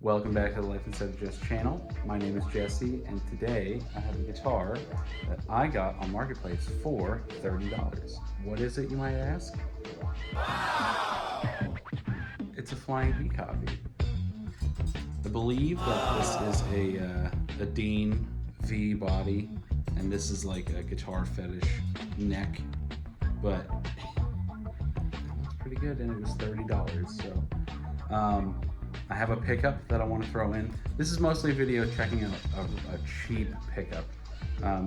Welcome back to the Life Instead of Just channel. My name is Jesse, and today I have a guitar that I got on Marketplace for $30. What is it, you might ask? It's a Flying V copy. I believe that this is a Dean V body, and this is like a guitar fetish neck, but it's pretty good, and it was $30. So I have a pickup that I want to throw in. This is mostly a video checking out a cheap pickup.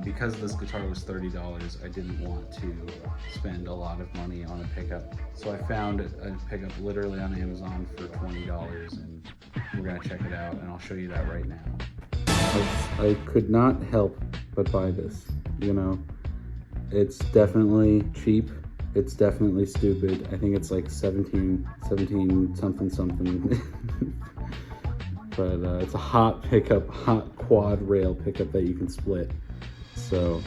Because this guitar was $30, I didn't want to spend a lot of money on a pickup. So I found a pickup literally on Amazon for $20, and we're gonna check it out, and I'll show you that right now. I could not help but buy this, you know. It's definitely cheap. It's definitely stupid. I think it's like 17 something. But it's a hot pickup, hot quad rail pickup that you can split. So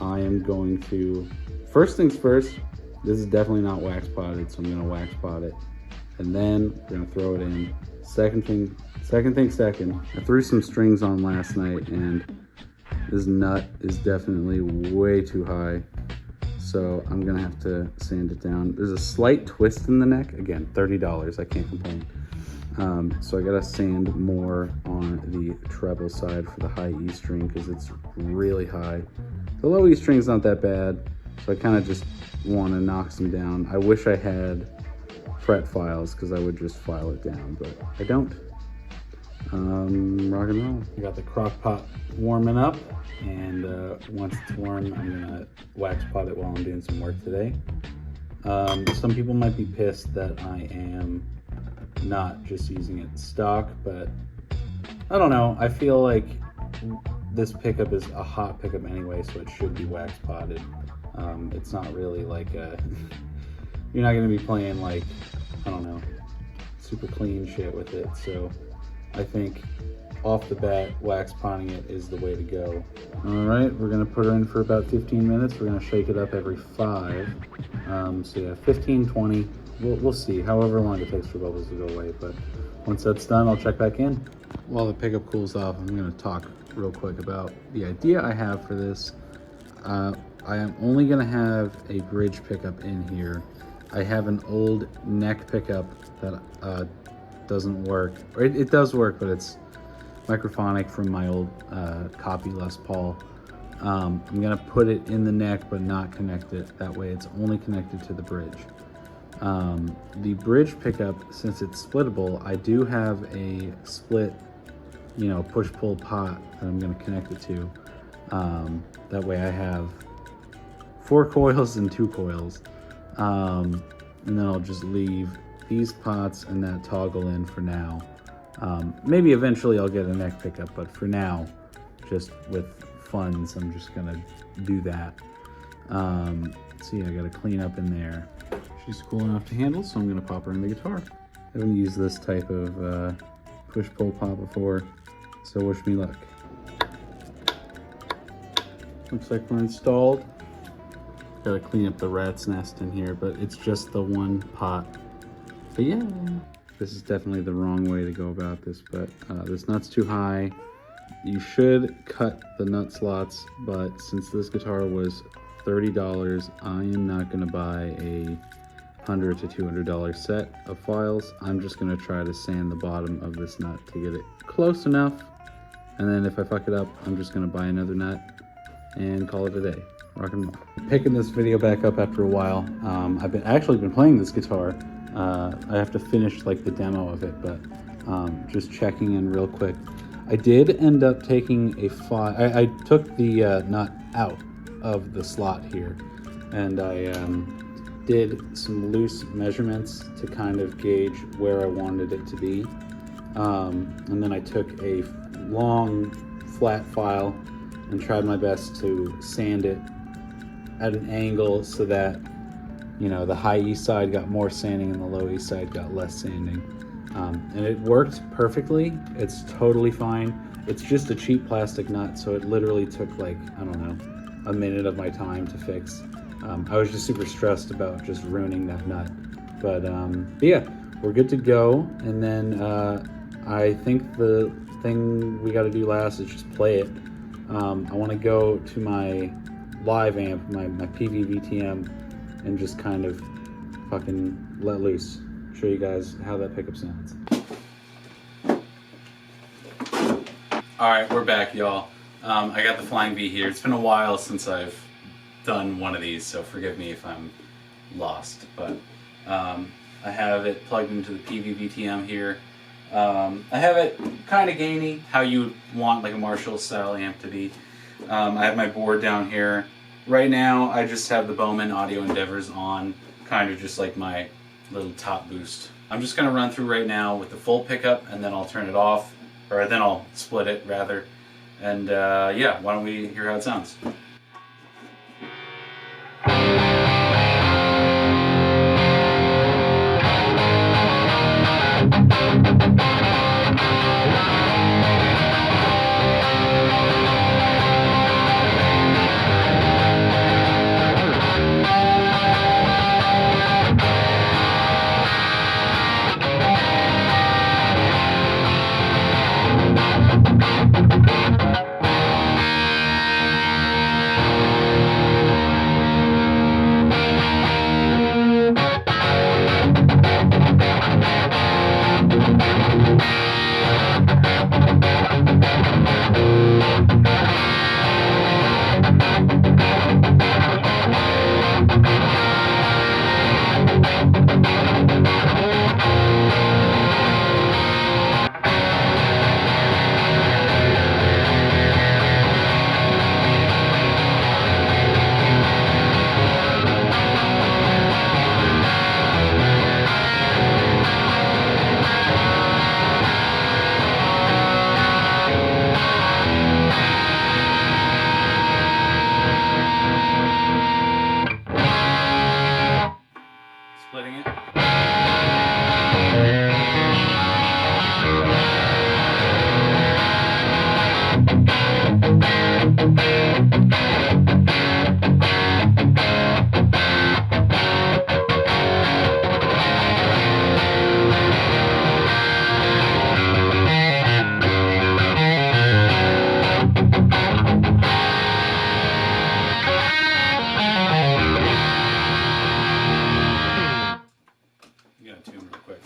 I am going to, first things first, this is definitely not wax potted, so I'm gonna wax pot it. And then we're gonna throw it in. Second thing, I threw some strings on last night, and this nut is definitely way too high. So I'm gonna have to sand it down. There's a slight twist in the neck. Again, $30, I can't complain. So I gotta sand more on the treble side for the high E string because it's really high. The low E string's not that bad, so I kind of just want to knock some down. I wish I had fret files because I would just file it down, but I don't. Rock and roll. I got the crock pot warming up, and once it's warm, I'm gonna wax pot it while I'm doing some work today. Some people might be pissed that I am not just using it stock, but I don't know. I feel like this pickup is a hot pickup anyway, so it should be wax potted. It's not really like a, you're not gonna be playing like, I don't know, super clean shit with it. So I think off the bat, wax potting it is the way to go. All right, we're gonna put her in for about 15 minutes. We're gonna shake it up every 5. So yeah, 15, 20. We'll see, however long it takes for bubbles to go away, but once that's done, I'll check back in. While the pickup cools off, I'm gonna talk real quick about the idea I have for this. I am only gonna have a bridge pickup in here. I have an old neck pickup that doesn't work, or it does work, but it's microphonic from my old copy Les Paul. I'm gonna put it in the neck, but not connect it. That way it's only connected to the bridge. The bridge pickup, since it's splittable, I do have a split, you know, push-pull pot that I'm going to connect it to. That way I have 4 coils and 2 coils. And then I'll just leave these pots and that toggle in for now. Maybe eventually I'll get a neck pickup, but for now, just with funds, I'm just going to do that. So yeah, I got to clean up in there. She's cool enough to handle, so I'm gonna pop her in the guitar. I haven't used this type of push-pull pot before, so wish me luck. Looks like we're installed. Gotta clean up the rat's nest in here, but it's just the one pot. But yeah, this is definitely the wrong way to go about this, but this nut's too high. You should cut the nut slots, but since this guitar was $30, I am not gonna buy a $100 to $200 set of files. I'm just gonna try to sand the bottom of this nut to get it close enough, and then if I fuck it up, I'm just gonna buy another nut and call it a day. Rock and roll. Picking this video back up after a while. I've actually been playing this guitar. I have to finish like the demo of it, but just checking in real quick. I did end up taking a file. I took the nut out of the slot here, and I did some loose measurements to kind of gauge where I wanted it to be, and then I took a long flat file and tried my best to sand it at an angle so that, you know, the high E side got more sanding and the low E side got less sanding, and it worked perfectly. It's totally fine. It's just a cheap plastic nut, so it literally took like, I don't know, a minute of my time to fix. I was just super stressed about just ruining that nut, but yeah, we're good to go. And then I think the thing we got to do last is just play it. I want to go to my live amp, my Peavey VTM, and just kind of fucking let loose. Show you guys how that pickup sounds. Alright, we're back, y'all. I got the Flying V here. It's been a while since I've done one of these, so forgive me if I'm lost. But I have it plugged into the Peavey VTM here. I have it kind of gainy, how you would want like a Marshall style amp to be. I have my board down here. Right now I just have the Bowman Audio Endeavors on, kind of just like my little top boost. I'm just going to run through right now with the full pickup, and then I'll turn it off, or then I'll split it rather. And yeah, why don't we hear how it sounds? Splitting it. I'm gonna tune real quick.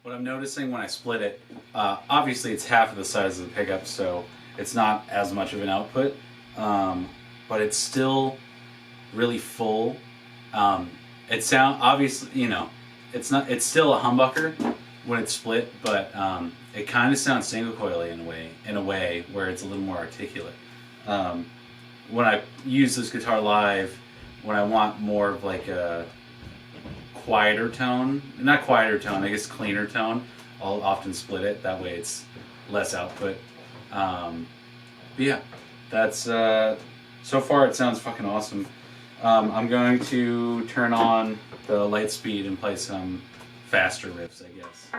What I'm noticing when I split it, obviously it's half of the size of the pickup, so it's not as much of an output, but it's still really full. It obviously, you know, it's still a humbucker when it's split, but it kind of sounds single coily in a way where it's a little more articulate. When I use this guitar live, when I want more of like a quieter tone, not quieter tone, I guess cleaner tone, I'll often split it. That way it's less output. But yeah, that's so far it sounds fucking awesome. I'm going to turn on the light speed and play some faster riffs, I guess.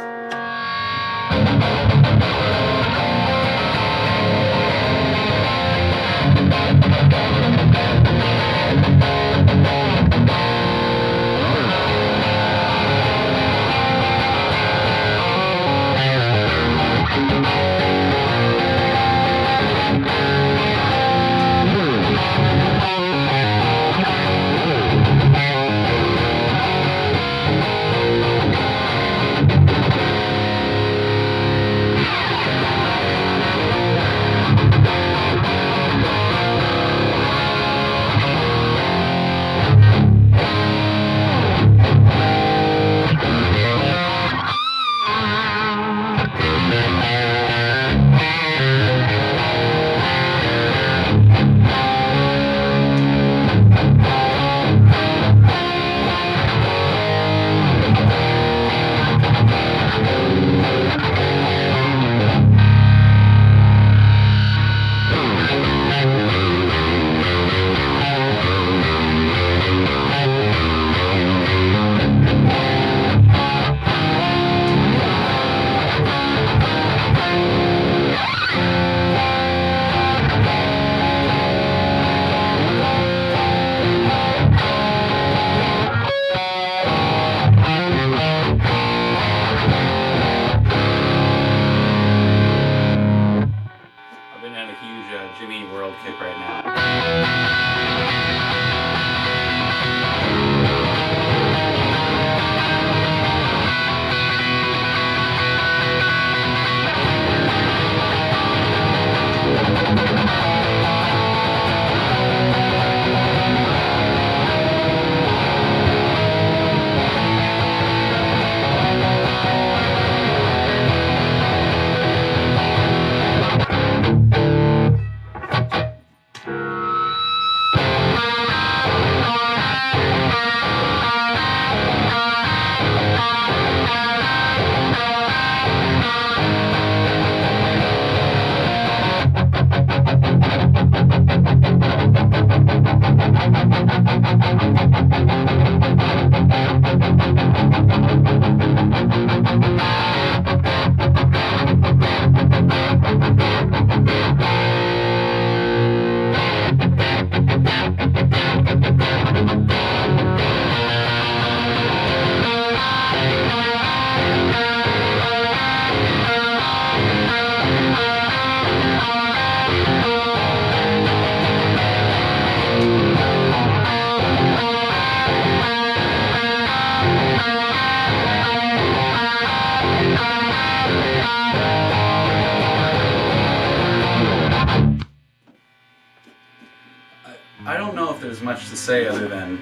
to say other than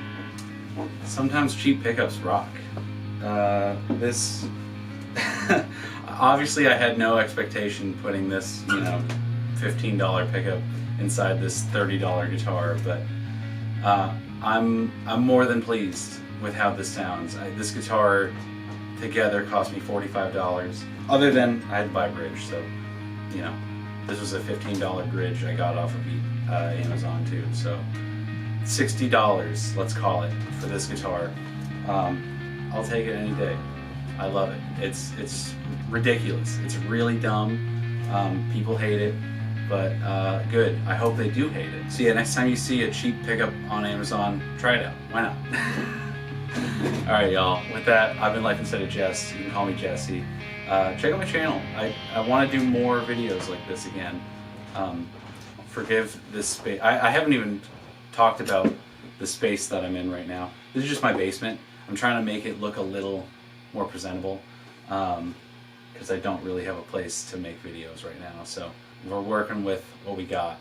sometimes cheap pickups rock. This obviously I had no expectation putting this, you know, $15 pickup inside this $30 guitar, but I'm more than pleased with how this sounds. This guitar together cost me $45. Other than I had to buy a bridge, so you know, this was a $15 bridge I got off of Amazon too. So $60, let's call it, for this guitar. I'll take it any day. I love it. It's ridiculous. It's really dumb. People hate it, but good. I hope they do hate it. So yeah, next time you see a cheap pickup on Amazon, try it out. Why not? Alright y'all, with that, I've been Life Instead of Jess. You can call me Jesse. Check out my channel. I want to do more videos like this again. Forgive this space. I haven't even talked about the space that I'm in right now. This is just my basement. I'm trying to make it look a little more presentable because I don't really have a place to make videos right now. So we're working with what we got.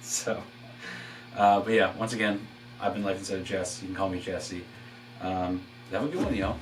So, but yeah, once again, I've been Life Instead of Jess. You can call me Jesse. Have a good one, y'all.